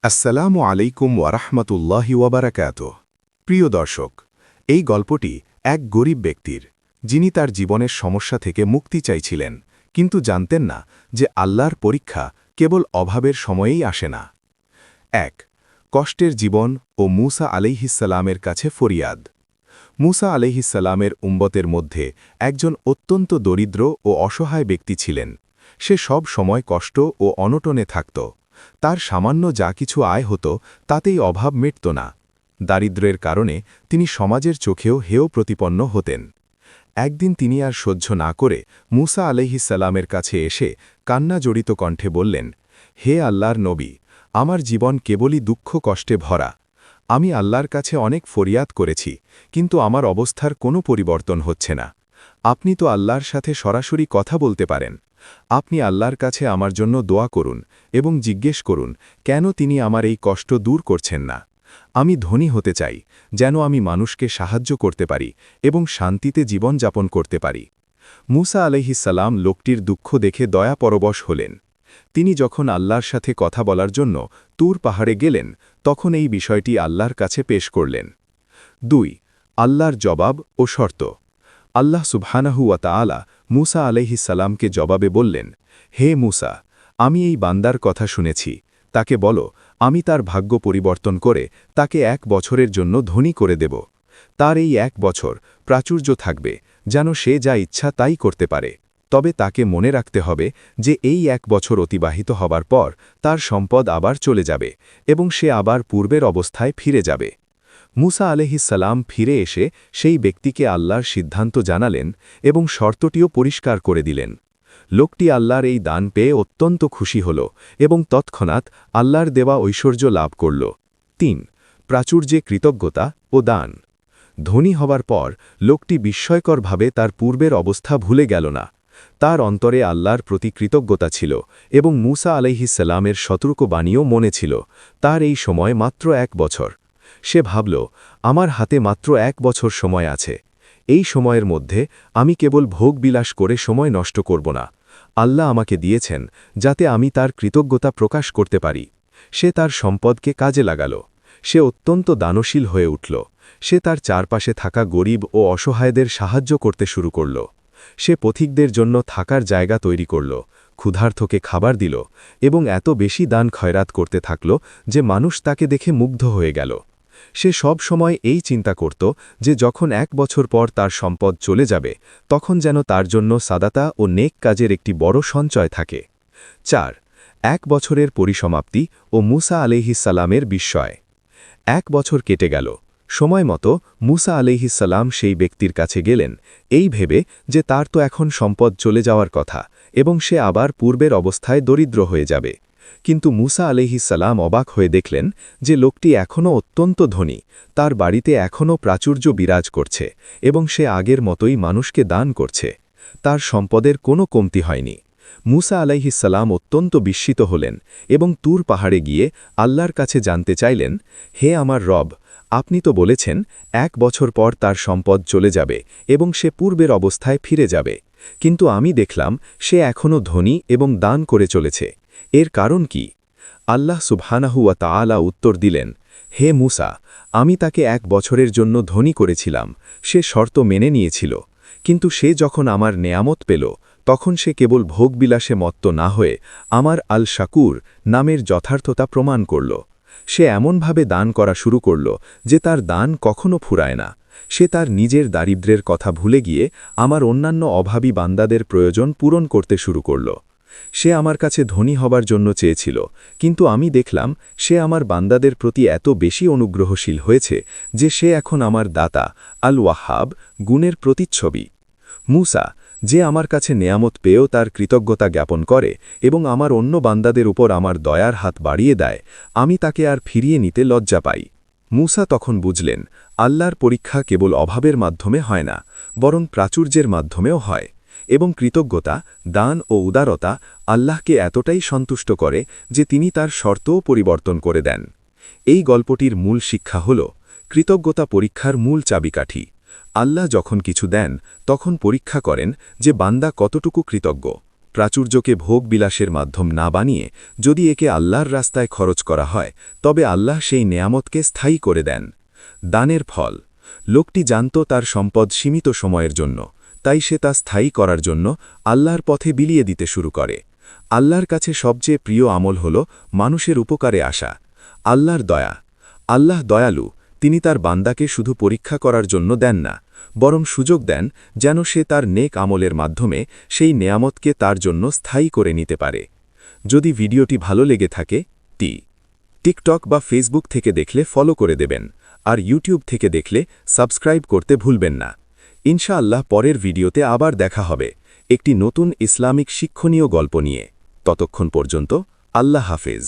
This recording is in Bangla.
আসসালামু আলাইকুম ওয়ারাহমাতুল্লাহি ওয়াবারাকাতুহ। প্রিয় দর্শক, এই গল্পটি এক গরিব ব্যক্তির, যিনি তার জীবনের সমস্যা থেকে মুক্তি চাইছিলেন, কিন্তু জানতেন না যে আল্লাহর পরীক্ষা কেবল অভাবের সময়েই আসে না। ১. কষ্টের জীবন ও মুসা আলাইহিসসালামের কাছে ফরিয়াদ। মুসা আলাইহিসসালামের উম্মতের মধ্যে একজন অত্যন্ত দরিদ্র ও অসহায় ব্যক্তি ছিলেন। সে সব সময় কষ্ট ও অনটনে থাকত। তার সামান্য যা কিছু আয় হতো তাতেই অভাব মিটত না। দারিদ্র্যের কারণে তিনি সমাজের চোখেও হেয় প্রতিপন্ন হতেন। একদিন তিনি আর সহ্য না করে মুসা আলাইহিসসালামের কাছে এসে কান্না জড়িত কণ্ঠে বললেন, হে আল্লাহর নবী, আমার জীবন কেবলই দুঃখ কষ্টে ভরা। আমি আল্লাহর কাছে অনেক ফরিয়াদ করেছি, কিন্তু আমার অবস্থার কোনো পরিবর্তন হচ্ছে না। আপনি তো আল্লাহর সাথে সরাসরি কথা বলতে পারেন। আপনি আল্লাহর কাছে আমার জন্য দোয়া করুন এবং জিজ্ঞেস করুন কেন তিনি আমার এই কষ্ট দূর করছেন না। আমি ধনী হতে চাই, যেন আমি মানুষকে সাহায্য করতে পারি এবং শান্তিতে জীবনযাপন করতে পারি। মুসা আলাইহিসসালাম লোকটির দুঃখ দেখে দয়া পরবশ হলেন। তিনি যখন আল্লাহর সাথে কথা বলার জন্য তুর পাহাড়ে গেলেন, তখন এই বিষয়টি আল্লাহর কাছে পেশ করলেন। ২. আল্লাহর জবাব ও শর্ত। আল্লাহ সুবহানাহু ওয়া তাআলা মুসা আলাইহিসসালামকে জবাবে বললেন, হে মুসা, আমি এই বান্দার কথা শুনেছি। তাকে বলো, আমি তার ভাগ্য পরিবর্তন করে তাকে ১ বছরের জন্য ধনী করে দেব। তার এই ১ বছর প্রাচুর্য থাকবে, যেন সে যা ইচ্ছা তাই করতে পারে। তবে তাকে মনে রাখতে হবে যে এই ১ বছর অতিবাহিত হবার পর তার সম্পদ আবার চলে যাবে এবং সে আবার পূর্বের অবস্থায় ফিরে যাবে। মুসা আলাইহিসসালাম ফিরে এসে সেই ব্যক্তিকে আল্লাহর সিদ্ধান্ত জানালেন এবং শর্তটিও পরিষ্কার করে দিলেন। লোকটি আল্লাহর এই দান পেয়ে অত্যন্ত খুশি হল এবং তৎক্ষণাৎ আল্লাহর দেওয়া ঐশ্বর্য লাভ করল। ৩. প্রাচুর্যে কৃতজ্ঞতা ও দান। ধনী হবার পর লোকটি বিস্ময়করভাবে তার পূর্বের অবস্থা ভুলে গেল না। তার অন্তরে আল্লাহর প্রতি কৃতজ্ঞতা ছিল এবং মুসা আলাইহিসসালামের সতর্ক বাণীও মনে ছিল। তার এই সময় মাত্র ১ বছর। সে ভাবল, আমার হাতে মাত্র ১ বছর সময় আছে। এই সময়ের মধ্যে আমি কেবল ভোগবিলাস করে সময় নষ্ট করব না। আল্লাহ আমাকে দিয়েছেন যাতে আমি তার কৃতজ্ঞতা প্রকাশ করতে পারি। সে তার সম্পদকে কাজে লাগাল। সে অত্যন্ত দানশীল হয়ে উঠল। সে তার চারপাশে থাকা গরিব ও অসহায়দের সাহায্য করতে শুরু করল। সে পথিকদের জন্য থাকার জায়গা তৈরি করল, ক্ষুধার্তকে খাবার দিল এবং এত বেশি দান খয়রাত করতে থাকল যে মানুষ তাকে দেখে মুগ্ধ হয়ে গেল। সে সব সময় এই চিন্তা করত যে যখন ১ বছর পর তার সম্পদ চলে যাবে, তখন যেন তার জন্য সাদাতা ও নেক কাজের একটি বড় সঞ্চয় থাকে। ৪. ১ বছরের পরিসমাপ্তি ও মুসা আলাইহিসসালামের বিস্ময়। ১ বছর কেটে গেল। সময় মতো মুসা আলাইহিসসালাম সেই ব্যক্তির কাছে গেলেন, এই ভেবে যে তার তো এখন সম্পদ চলে যাওয়ার কথা এবং সে আবার পূর্বের অবস্থায় দরিদ্র হয়ে যাবে। কিন্তু মুসা আলাইহিসসালাম অবাক হয়ে দেখলেন যে লোকটি এখনও অত্যন্ত ধনী, তার বাড়িতে এখনও প্রাচুর্য বিরাজ করছে এবং সে আগের মতোই মানুষকে দান করছে। তার সম্পদের কোনো কমতি হয়নি। মুসা আলাইহিসসালাম অত্যন্ত বিস্মিত হলেন এবং তুর পাহাড়ে গিয়ে আল্লাহর কাছে জানতে চাইলেন, হে আমার রব, আপনি তো বলেছেন ১ বছর পর তার সম্পদ চলে যাবে এবং সে পূর্বের অবস্থায় ফিরে যাবে, কিন্তু আমি দেখলাম সে এখনও ধনী এবং দান করে চলেছে। এর কারণ কি? আল্লাহ সুবহানাহু ওয়া তাআলা উত্তর দিলেন, হে মুসা, আমি তাকে ১ বছরের জন্য ধনী করেছিলাম। সে শর্ত মেনে নিয়েছিল, কিন্তু সে যখন আমার নেয়ামত পেল, তখন সে কেবল ভোগবিলাসে মত্ত না হয়ে আমার আল শাকুর নামের যথার্থতা প্রমাণ করল। সে এমনভাবে দান করা শুরু করল যে তার দান কখনো ফুরায় না। সে তার নিজের দারিদ্র্যের কথা ভুলে গিয়ে আমার অন্যান্য অভাবী বান্দাদের প্রয়োজন পূরণ করতে শুরু করল। সে আমার কাছে ধনী হবার জন্য চেয়েছিল, কিন্তু আমি দেখলাম সে আমার বান্দাদের প্রতি এত বেশি অনুগ্রহশীল হয়েছে যে সে এখন আমার দাতা আল ওয়াহাব গুণের প্রতিচ্ছবি। মুসা, যে আমার কাছে নেয়ামত পেয়েও তার কৃতজ্ঞতা জ্ঞাপন করে এবং আমার অন্য বান্দাদের উপর আমার দয়ার হাত বাড়িয়ে দেয়, আমি তাকে আর ফিরিয়ে নিতে লজ্জা পাই। মুসা তখন বুঝলেন, আল্লাহর পরীক্ষা কেবল অভাবের মাধ্যমে হয় না, বরং প্রাচুর্যের মাধ্যমেও হয়, এবং কৃতজ্ঞতা, দান ও উদারতা আল্লাহকে এতটাই সন্তুষ্ট করে যে তিনি তার শর্তও পরিবর্তন করে দেন। এই গল্পটির মূল শিক্ষা হল, কৃতজ্ঞতা পরীক্ষার মূল চাবিকাঠি। আল্লাহ যখন কিছু দেন, তখন পরীক্ষা করেন যে বান্দা কতটুকু কৃতজ্ঞ। প্রাচুর্যকে ভোগবিলাসের মাধ্যম না বানিয়ে যদি একে আল্লাহর রাস্তায় খরচ করা হয় তবে আল্লাহ সেই নেয়ামতকে স্থায়ী করে দেন। দানের ফল। লোকটি জানত তার সম্পদ সীমিত সময়ের জন্য, তাই সে তা স্থায়ী করার জন্য আল্লাহর পথে বিলিয়ে দিতে শুরু করে। আল্লাহর কাছে সবচেয়ে প্রিয় আমল হল মানুষের উপকারে আসা। আল্লাহর দয়া। আল্লাহ দয়ালু, তিনি তার বান্দাকে শুধু পরীক্ষা করার জন্য দেন না, বরং সুযোগ দেন যেন সে তার নেক আমলের মাধ্যমে সেই নেয়ামতকে তার জন্য স্থায়ী করে নিতে পারে। যদি ভিডিওটি ভালো লেগে থাকে, টিকটক বা ফেসবুক থেকে দেখলে ফলো করে দেবেন, আর ইউটিউব থেকে দেখলে সাবস্ক্রাইব করতে ভুলবেন না। ইনশাআল্লাহ পরের ভিডিওতে আবার দেখা হবে একটি নতুন ইসলামিক শিক্ষণীয় গল্প নিয়ে। ততক্ষণ পর্যন্ত আল্লাহ হাফেজ।